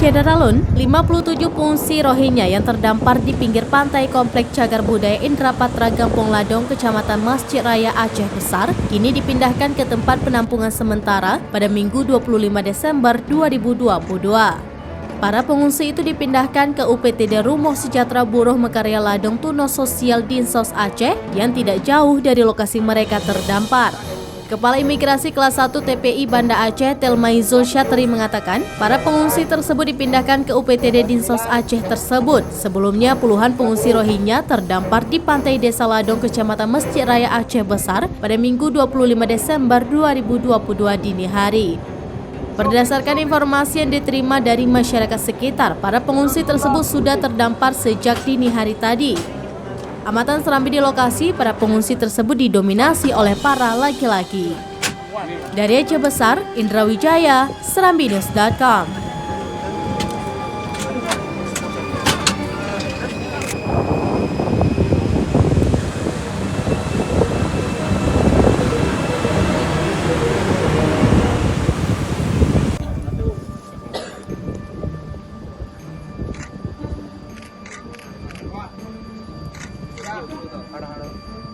Syederalun, 57 pengungsi Rohingya yang terdampar di pinggir pantai Komplek Cagar Budaya Indrapatra Gampong Ladong, Kecamatan Masjid Raya Aceh Besar, kini dipindahkan ke tempat penampungan sementara pada Minggu 25 Desember 2022. Para pengungsi itu dipindahkan ke UPTD Rumah Sejahtera Buruh Mekarya Ladong Tuno Sosial Dinsos Aceh yang tidak jauh dari lokasi mereka terdampar. Kepala Imigrasi Kelas 1 TPI Banda Aceh Telmaizul Syatri mengatakan, para pengungsi tersebut dipindahkan ke UPTD Dinsos Aceh tersebut. Sebelumnya puluhan pengungsi Rohingya terdampar di pantai Desa Ladong, Kecamatan Masjid Raya Aceh Besar pada Minggu 25 Desember 2022 dini hari. Berdasarkan informasi yang diterima dari masyarakat sekitar, para pengungsi tersebut sudah terdampar sejak dini hari tadi. Amatan Serambi di lokasi, para pengungsi tersebut didominasi oleh para laki-laki. Dari Aceh Besar, Indra Wijaya, serambinews.com. Halo.